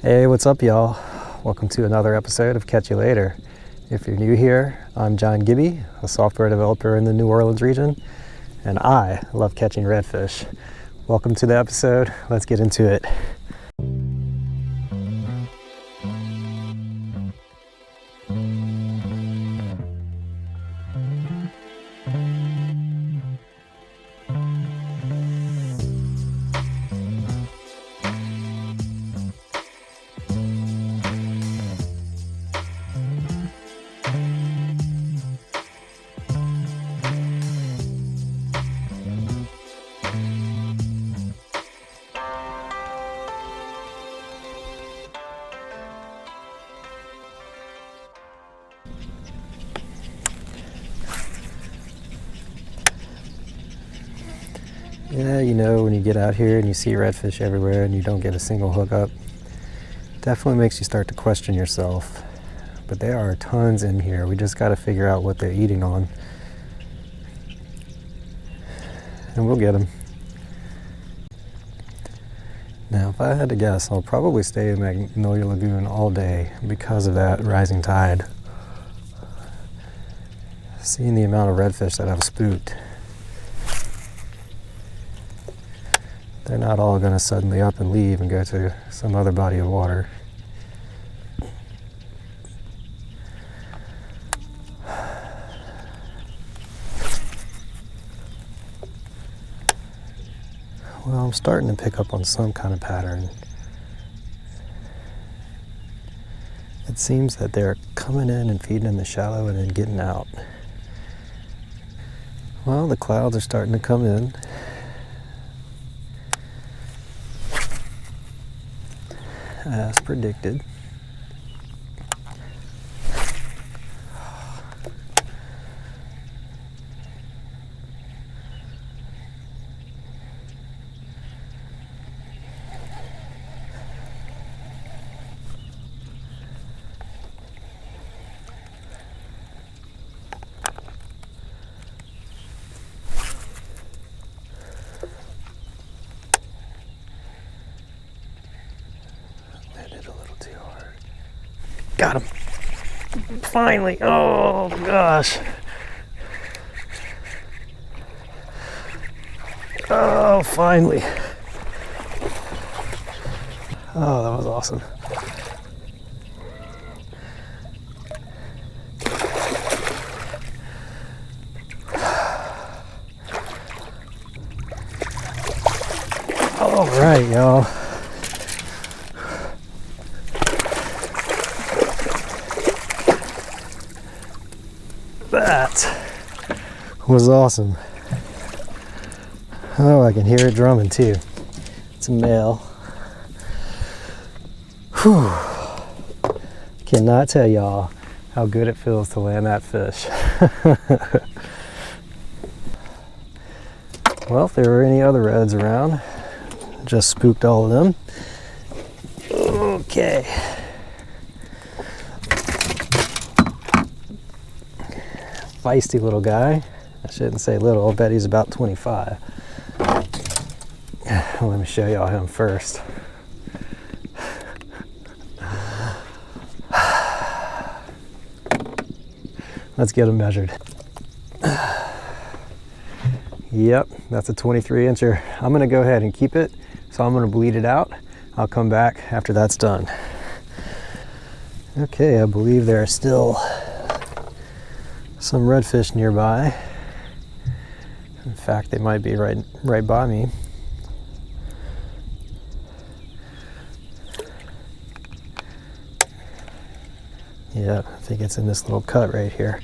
Hey, what's up, y'all? Welcome to another episode of Catch You Later. If you're new here, I'm John Gibby, a software developer in the New Orleans region, and I love catching redfish. Welcome to the episode. Let's get into it. Yeah, you know, when you get out here and you see redfish everywhere and you don't get a single hookup, definitely makes you start to question yourself. But there are tons in here. We just got to figure out what they're eating on. And we'll get them. Now, if I had to guess, I'll probably stay in Magnolia Lagoon all day because of that rising tide. Seeing the amount of redfish that I've spooked, they're not all going to suddenly up and leave and go to some other body of water. Well, I'm starting to pick up on some kind of pattern. It seems that they're coming in and feeding in the shallow and then getting out. Well, the clouds are starting to come in. As predicted. Got him. Finally. Oh gosh. Oh, finally. Oh, that was awesome. All right, y'all. That was awesome. Oh, I can hear it drumming too. It's a male. Whew. Cannot tell y'all how good it feels to land that fish. Well, if there were any other reds around, just spooked all of them. Okay. Feisty little guy. I shouldn't say little, I bet he's about 25. Let me show y'all him first. Let's get him measured. Yep, that's a 23-incher. I'm gonna go ahead and keep it, so I'm gonna bleed it out. I'll come back after that's done. Okay, I believe there are still some redfish nearby. In fact, they might be right by me. Yeah, I think it's in this little cut right here.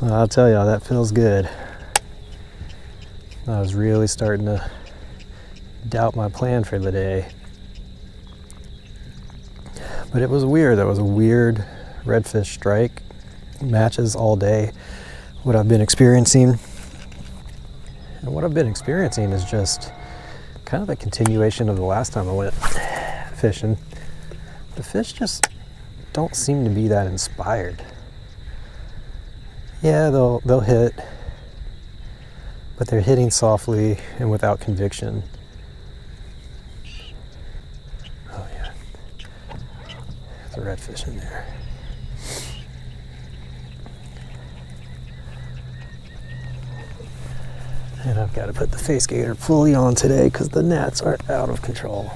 Well, I'll tell y'all, that feels good. I was really starting to doubt my plan for the day. But it was weird. That was a weird redfish strike. Matches all day what I've been experiencing. And what I've been experiencing is just kind of a continuation of the last time I went fishing. The fish just don't seem to be that inspired. Yeah, they'll hit, but they're hitting softly and without conviction. Oh yeah, there's a redfish in there. And I've got to put the face gator fully on today because the gnats are out of control.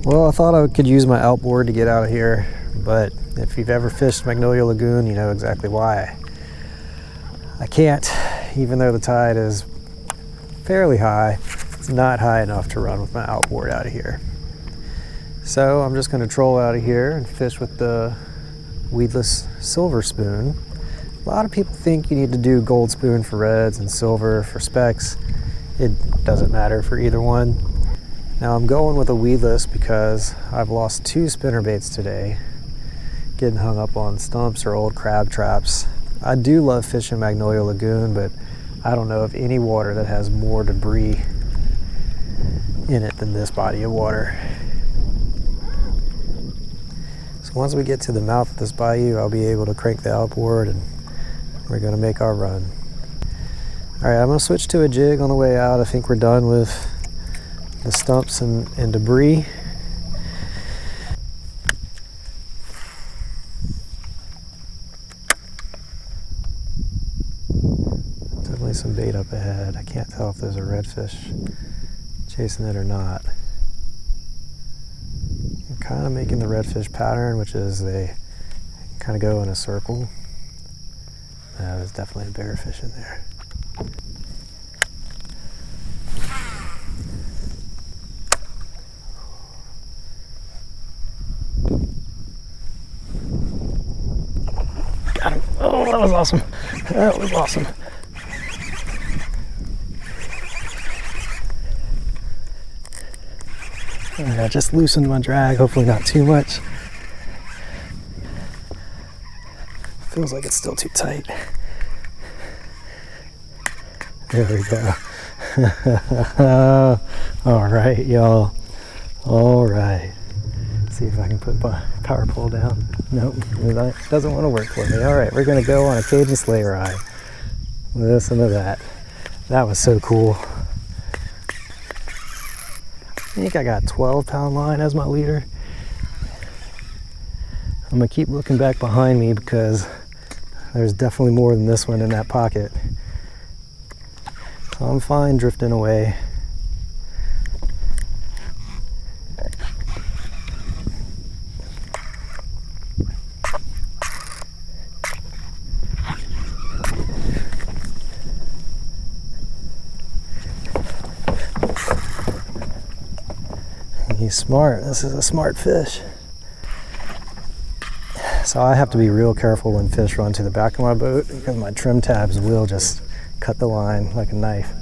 Well, I thought I could use my outboard to get out of here, but if you've ever fished Magnolia Lagoon, you know exactly why. I can't, even though the tide is fairly high, it's not high enough to run with my outboard out of here. So I'm just going to troll out of here and fish with the Weedless Silver Spoon. A lot of people think you need to do gold spoon for reds and silver for specks. It doesn't matter for either one. Now I'm going with a weedless because I've lost 2 spinnerbaits today, getting hung up on stumps or old crab traps. I do love fishing Magnolia Lagoon, but I don't know of any water that has more debris in it than this body of water. So once we get to the mouth of this bayou, I'll be able to crank the outboard and we're gonna make our run. All right, I'm gonna switch to a jig on the way out. I think we're done with the stumps and debris. Definitely some bait up ahead. I can't tell if there's a redfish chasing it or not. I'm kind of making the redfish pattern, which is they kind of go in a circle. There's definitely a bearfish in there. Got him. Oh, that was awesome. That was awesome. I just loosened my drag, hopefully not too much. Feels like it's still too tight. There we go. All right, y'all. All right. See if I can put my power pole down. Nope, it doesn't want to work for me. All right, we're gonna go on a Cajun sleigh ride. Listen to that. That was so cool. I think I got 12-pound line as my leader. I'm gonna keep looking back behind me because there's definitely more than this one in that pocket. So I'm fine drifting away. He's smart. This is a smart fish. So I have to be real careful when fish run to the back of my boat because my trim tabs will just cut the line like a knife.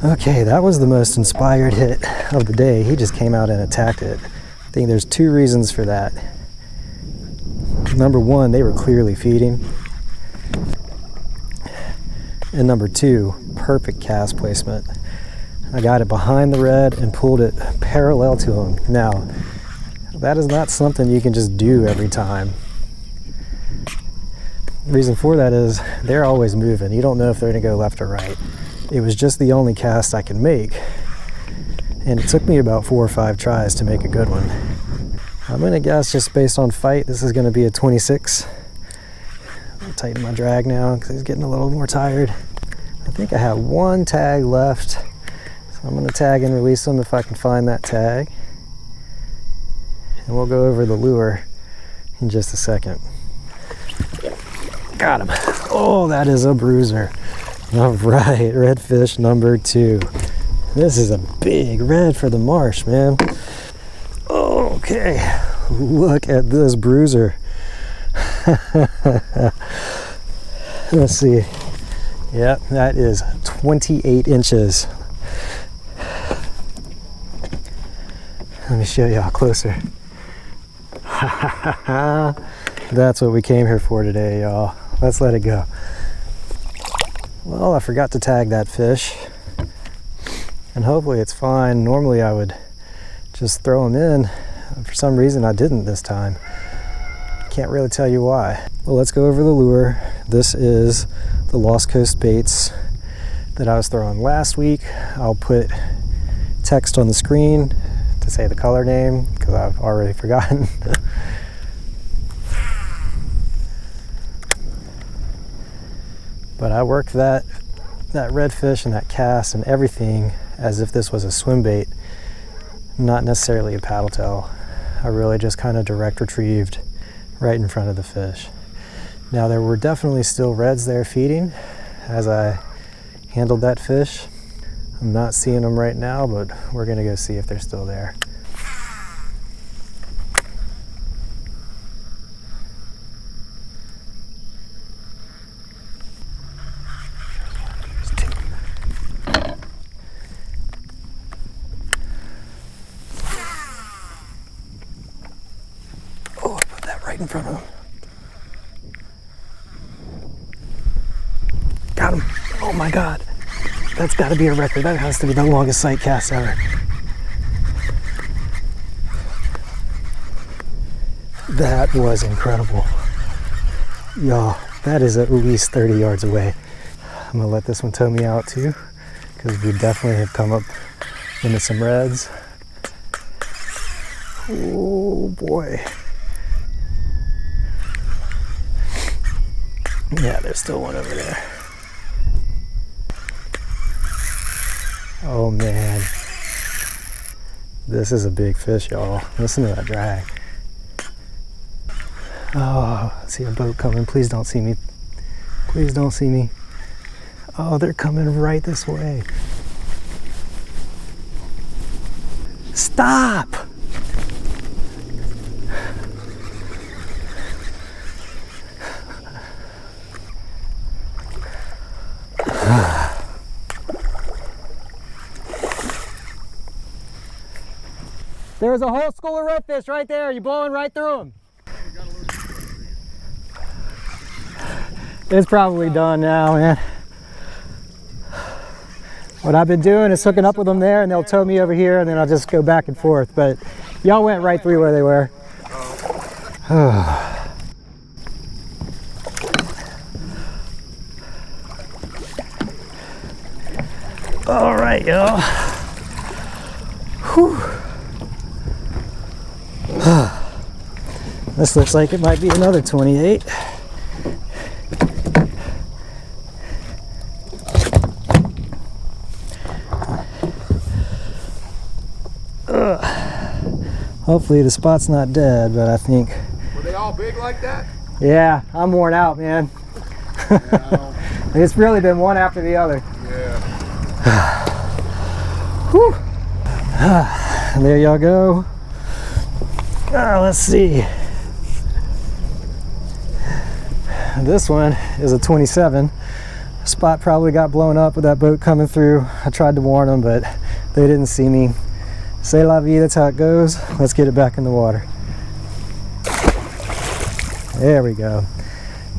Okay, that was the most inspired hit of the day. He just came out and attacked it. I think there's 2 reasons for that. Number 1, they were clearly feeding. And number 2, perfect cast placement. I got it behind the red and pulled it parallel to him. Now, that is not something you can just do every time. The reason for that is they're always moving. You don't know if they're gonna go left or right. It was just the only cast I could make. And it took me about 4 or 5 tries to make a good one. I'm gonna guess just based on fight, this is gonna be a 26. I'll tighten my drag now because he's getting a little more tired. I think I have 1 tag left. So I'm gonna tag and release him if I can find that tag. And we'll go over the lure in just a second. Got him. Oh, that is a bruiser. All right, redfish number 2. This is a big red for the marsh, man. Okay, look at this bruiser. Let's see. Yep, that is 28 inches. Let me show y'all closer. That's what we came here for today, y'all. Let's let it go. Well, I forgot to tag that fish, and hopefully it's fine. Normally I would just throw them in. For some reason I didn't this time. Can't really tell you why. Well, let's go over the lure. This is the Lost Coast baits that I was throwing last week. I'll put text on the screen to say the color name because I've already forgotten. But I worked that redfish and that cast and everything as if this was a swim bait, not necessarily a paddle tail. I really just kind of direct retrieved right in front of the fish. Now there were definitely still reds there feeding as I handled that fish. I'm not seeing them right now, but we're gonna go see if they're still there. In front of him. Got him. Oh my God. That's got to be a record. That has to be the longest sight cast ever. That was incredible. Y'all, that is at least 30 yards away. I'm going to let this one tow me out too, because we definitely have come up into some reds. Oh boy. Yeah, there's still one over there. Oh man. This is a big fish, y'all. Listen to that drag. Oh, I see a boat coming. Please don't see me. Please don't see me. Oh, they're coming right this way. Stop! There's a whole school of redfish right there. You're blowing right through them. It's probably done now, man. What I've been doing is hooking up with them there, and they'll tow me over here, and then I'll just go back and forth. But y'all went right through where they were. All right, y'all. Whew. This looks like it might be another 28. Hopefully the spot's not dead, but I think... Were they all big like that? Yeah, I'm worn out, man. Yeah, it's really been one after the other. Yeah. Whew. There y'all go. Let's see. This one is a 27. Spot probably got blown up with that boat coming through. I tried to warn them, but they didn't see me. C'est la vie, that's how it goes. Let's get it back in the water. There we go.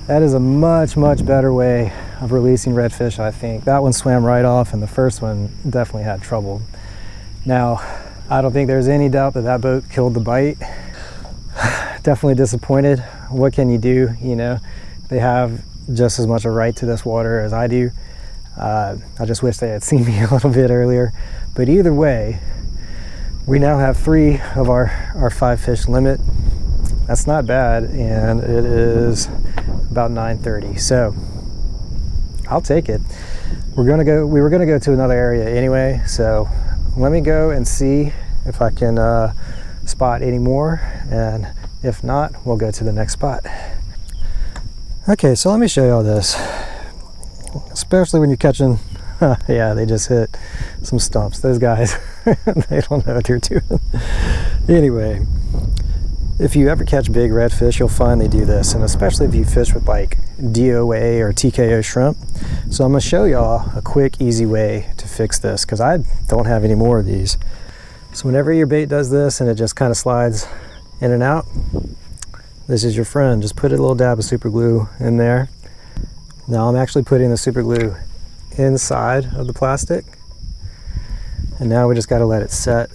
That is a much, much better way of releasing redfish, I think. That one swam right off, and the first one definitely had trouble. Now, I don't think there's any doubt that that boat killed the bite. Definitely disappointed. What can you do? You know, they have just as much a right to this water as I do. I just wish they had seen me a little bit earlier. But either way, we now have 3 of our 5 fish limit. That's not bad, and it is about 9:30. So I'll take it. We were gonna go to another area anyway, so let me go and see if I can spot any more, and if not, we'll go to the next spot. Okay, so let me show y'all this. Especially when you're catching, yeah, they just hit some stumps. Those guys, they don't know what they're doing. Anyway, if you ever catch big redfish, you'll find they do this, and especially if you fish with like DOA or TKO shrimp. So I'm gonna show y'all a quick, easy way to fix this, because I don't have any more of these. So whenever your bait does this and it just kind of slides in and out, this is your friend. Just put a little dab of super glue in there. Now I'm actually putting the super glue inside of the plastic. And now we just got to let it set.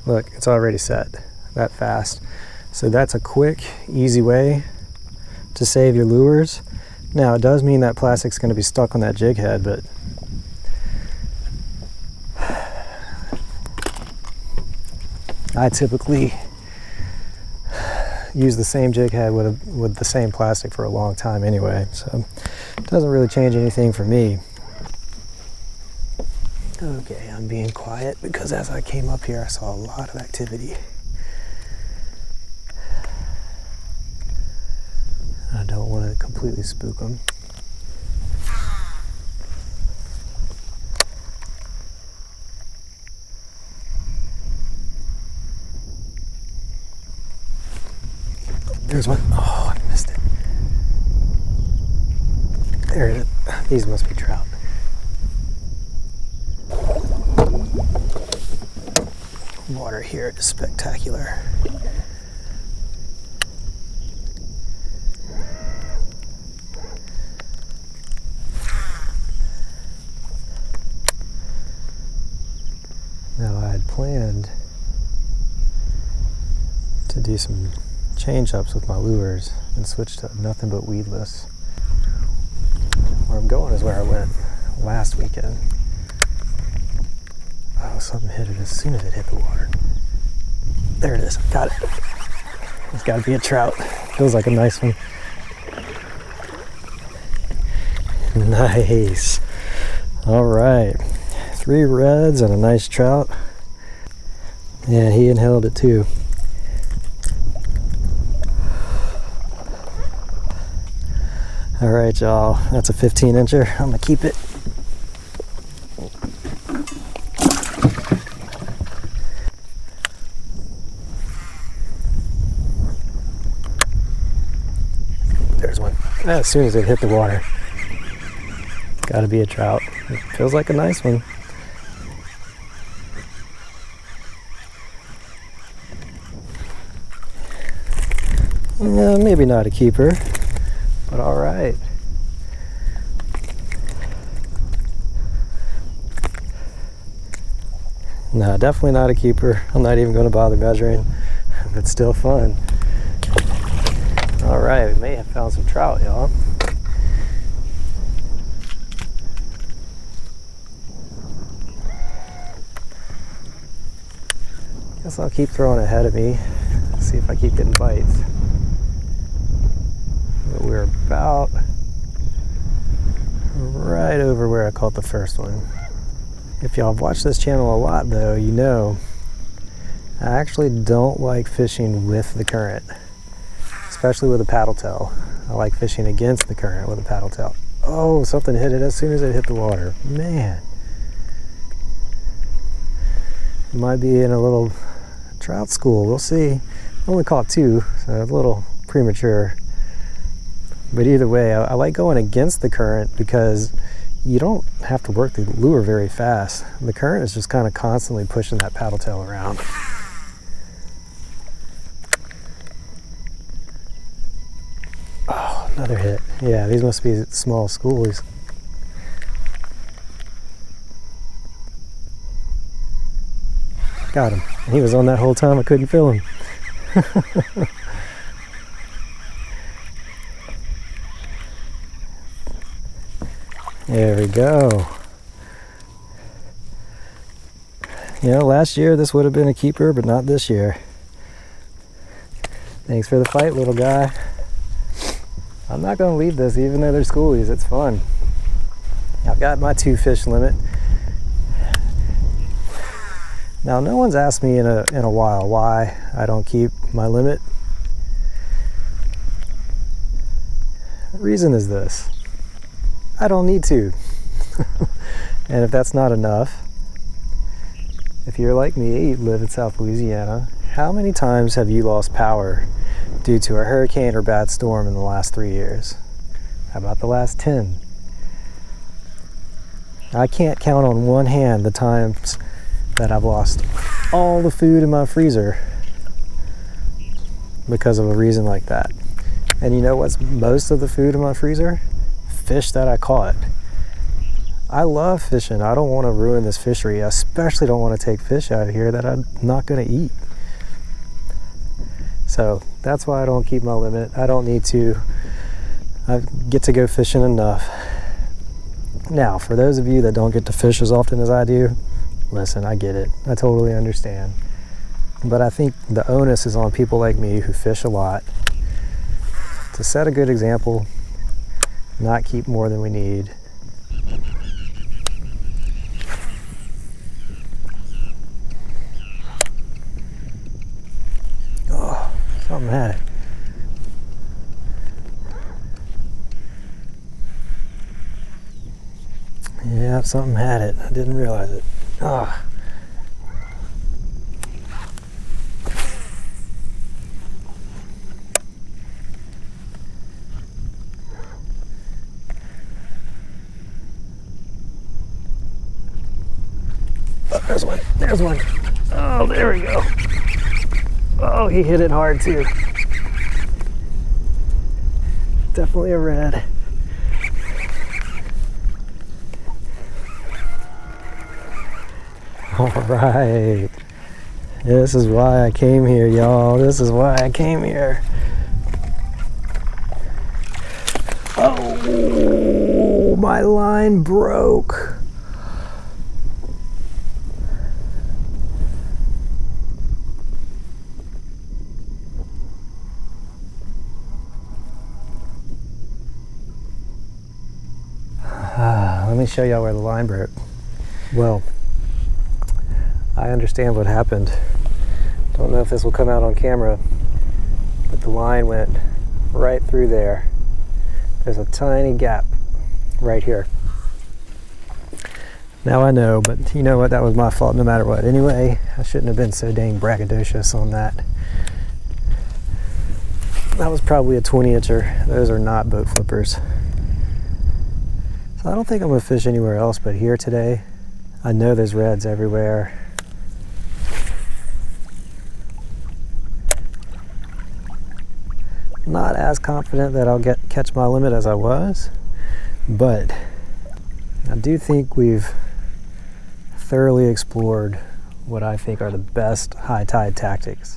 Look, it's already set that fast. So that's a quick, easy way to save your lures. Now it does mean that plastic's going to be stuck on that jig head, but I typically use the same jig head with the same plastic for a long time anyway, so it doesn't really change anything for me. Okay, I'm being quiet because as I came up here I saw a lot of activity. I don't want to completely spook them. There's one. Oh, I missed it. There it is. These must be trout. Water here is spectacular. Now I had planned to do some change ups with my lures and switch to nothing but weedless. Where I'm going is where I went last weekend. Oh, something hit it as soon as it hit the water. There it is, got it. It's got to be a trout. Feels like a nice one. Nice. All right, 3 reds and a nice trout. Yeah, he inhaled it too. All right, y'all, that's a 15-incher. I'm gonna keep it. There's one. As soon as it hit the water. Gotta be a trout. It feels like a nice one. Maybe not a keeper. But all right. No, definitely not a keeper. I'm not even going to bother measuring, but still fun. All right, we may have found some trout, y'all. Guess I'll keep throwing ahead of me, see if I keep getting bites. But we're about right over where I caught the first one. If y'all have watched this channel a lot though, you know I actually don't like fishing with the current, especially with a paddle tail. I like fishing against the current with a paddle tail. Oh, something hit it as soon as it hit the water. Man. Might be in a little trout school, we'll see. I only caught 2, so a little premature. But either way, I like going against the current because you don't have to work the lure very fast. The current is just kind of constantly pushing that paddle tail around. Oh, another hit. Yeah, these must be small schoolies. Got him. He was on that whole time, I couldn't feel him. There we go. You know, last year this would have been a keeper, but not this year. Thanks for the fight, little guy. I'm not going to leave this, even though they're schoolies. It's fun. I've got my 2 fish limit. Now, no one's asked me in a while why I don't keep my limit. The reason is this. I don't need to. And if that's not enough, if you're like me, you live in South Louisiana, how many times have you lost power due to a hurricane or bad storm in the last 3 years? How about the last 10? I can't count on one hand the times that I've lost all the food in my freezer because of a reason like that. And you know what's most of the food in my freezer? Fish that I caught. I love fishing. I don't want to ruin this fishery. I especially don't want to take fish out of here that I'm not going to eat. So that's why I don't keep my limit. I don't need to. I get to go fishing enough. Now, for those of you that don't get to fish as often as I do, listen, I get it. I totally understand. But I think the onus is on people like me who fish a lot to set a good example, not keep more than we need. Oh, something had it. Yeah, something had it. I didn't realize it. Ah. Oh, there's one. There's one. Oh, there we go. Oh, he hit it hard too. Definitely a red. All right. This is why I came here, y'all. This is why I came here. Oh, my line broke. Let me show y'all where the line broke. Well, I understand what happened. Don't know if this will come out on camera, but the line went right through there. There's a tiny gap right here. Now I know, but you know what? That was my fault no matter what. Anyway, I shouldn't have been so dang braggadocious on that. That was probably a 20-incher. Those are not boat flippers. So I don't think I'm gonna fish anywhere else but here today. I know there's reds everywhere. Not as confident that I'll catch my limit as I was, but I do think we've thoroughly explored what I think are the best high tide tactics.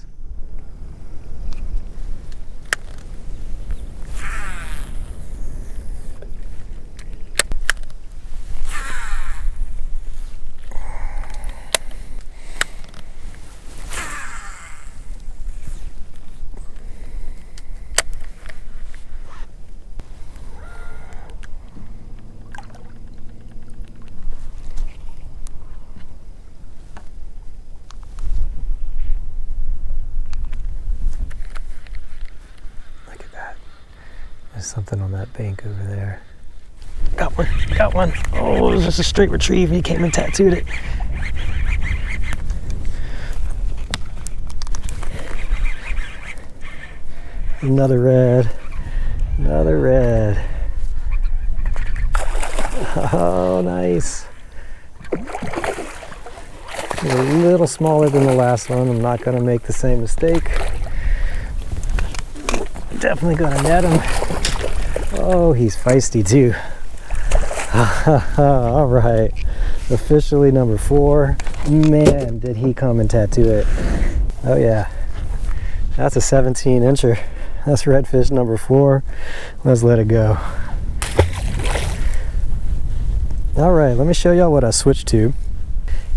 There's something on that bank over there. Got one, got one. Oh, it was just a straight retrieve. He came and tattooed it. Another red, another red. Oh, nice. A little smaller than the last one. I'm not gonna make the same mistake. Definitely gonna net him. Oh, he's feisty too. All right, officially number 4. Man, did he come and tattoo it. Oh yeah, that's a 17-incher. That's redfish number 4. Let's let it go. All right, let me show y'all what I switched to.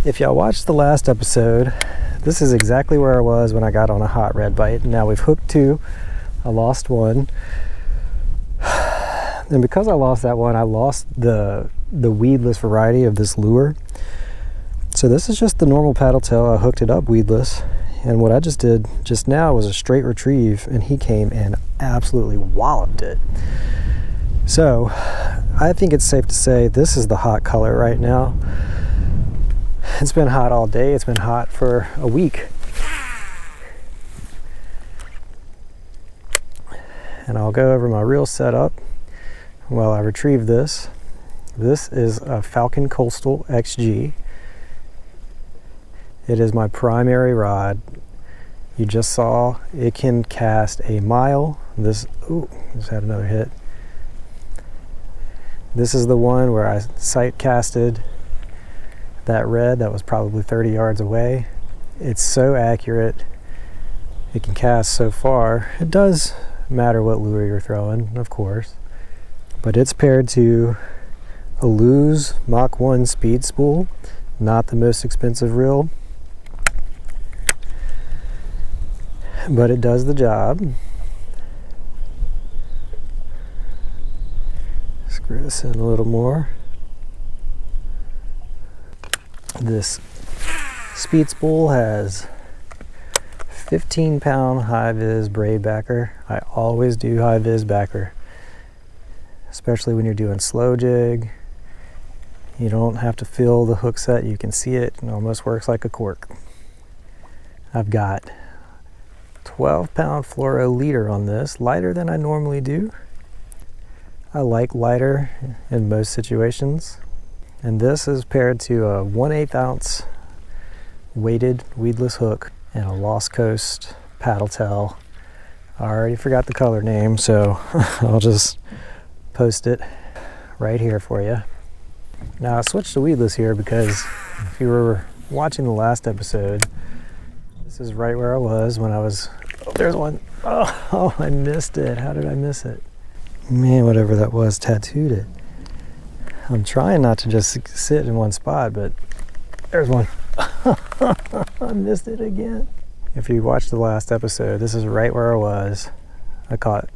If y'all watched the last episode, this is exactly where I was when I got on a hot red bite. Now we've hooked 2. I lost 1. And because I lost that one, I lost the weedless variety of this lure. So this is just the normal paddle tail. I hooked it up weedless. And what I just did just now was a straight retrieve, and he came and absolutely walloped it. So I think it's safe to say this is the hot color right now. It's been hot all day. It's been hot for a week. And I'll go over my reel setup while I retrieve this. This is a Falcon Coastal XG. It is my primary rod. You just saw it can cast a mile. This, ooh, just had another hit. This is the one where I sight casted that red that was probably 30 yards away. It's so accurate. It can cast so far. It does matter what lure you're throwing, of course, but it's paired to a Lew's Mach 1 speed spool, not the most expensive reel, but it does the job. Screw this in a little more. This speed spool has 15-pound high-vis braid backer. I always do high-vis backer, especially when you're doing slow jig. You don't have to feel the hook set. You can see it. It almost works like a cork. I've got 12-pound fluoro leader on this, lighter than I normally do. I like lighter in most situations. And this is paired to a 1/8 ounce weighted weedless hook and a Lost Coast paddle tail. I already forgot the color name, so I'll just post it right here for you. Now I switched to weedless here because if you were watching the last episode, this is right where I was when I was, oh, there's one. Oh, I missed it. How did I miss it? Man, whatever that was tattooed it. I'm trying not to just sit in one spot, but there's one. I missed it again. If you watched the last episode, this is right where I was. I caught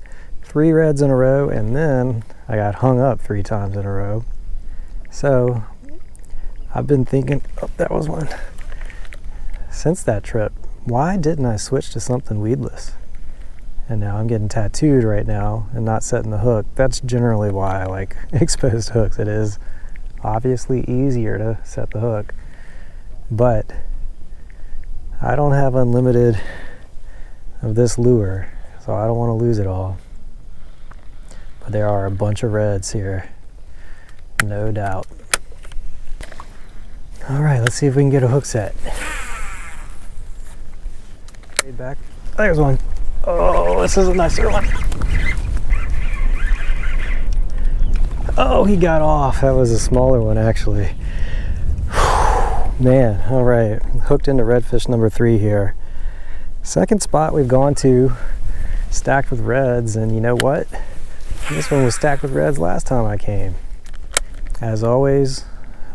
3 reds in a row, and then I got hung up 3 times in a row. So I've been thinking, oh, that was one. Since that trip, why didn't I switch to something weedless? And now I'm getting tattooed right now and not setting the hook. That's generally why I like exposed hooks. It is obviously easier to set the hook, but I don't have unlimited of this lure, so I don't want to lose it all. But there are a bunch of reds here, no doubt. All right, let's see if we can get a hook set. Way back, there's one. Oh, this is a nicer one. Oh, he got off. That was a smaller one, actually. Whew, man, all right. Hooked into redfish number 3 here. Second spot we've gone to, stacked with reds, and you know what? This one was stacked with reds last time I came. As always,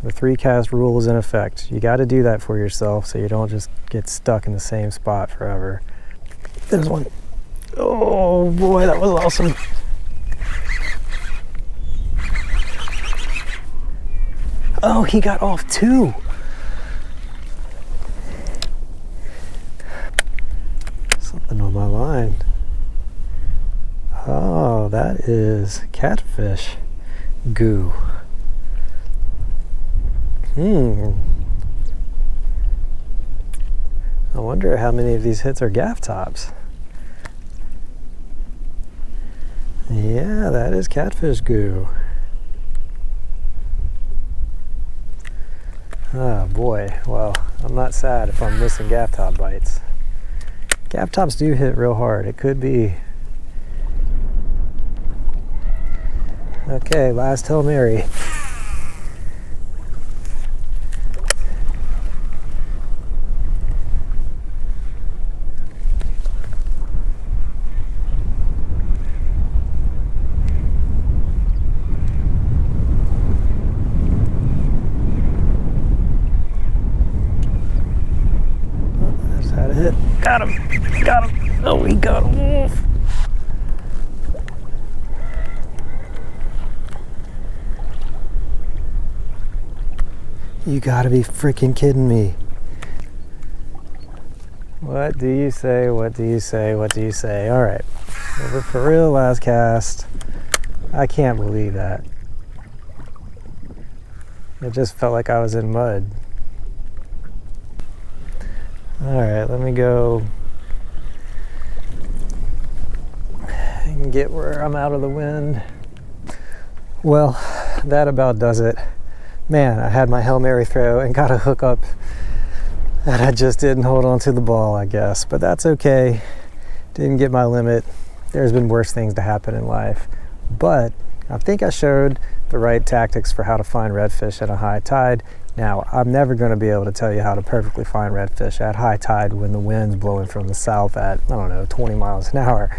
the 3 cast rule is in effect. You got to do that for yourself so you don't just get stuck in the same spot forever. There's one. Oh boy, that was awesome. Oh, he got off too. Something on my line. Oh, that is catfish goo. I wonder how many of these hits are gaff tops. Yeah, that is catfish goo. Oh boy, well, I'm not sad if I'm missing gaff top bites. Gaff tops do hit real hard. It could be. Okay, last Hail Mary. Got him! Got him! Oh, he got him! You gotta be freaking kidding me. What do you say? What do you say? What do you say? All right. Over for real, last cast. I can't believe that. It just felt like I was in mud. All right, let me go and get where I'm out of the wind. Well, that about does it. Man, I had my Hail Mary throw and got a hook up and I just didn't hold on to the ball, I guess. But that's okay. Didn't get my limit. There's been worse things to happen in life. But I think I showed the right tactics for how to find redfish at a high tide. Now, I'm never going to be able to tell you how to perfectly find redfish at high tide when the wind's blowing from the south at, I don't know, 20 miles an hour.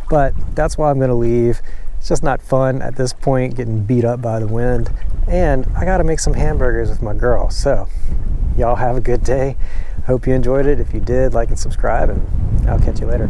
But that's why I'm going to leave. It's just not fun at this point getting beat up by the wind. And I got to make some hamburgers with my girl. So, y'all have a good day. Hope you enjoyed it. If you did, like and subscribe, and I'll catch you later.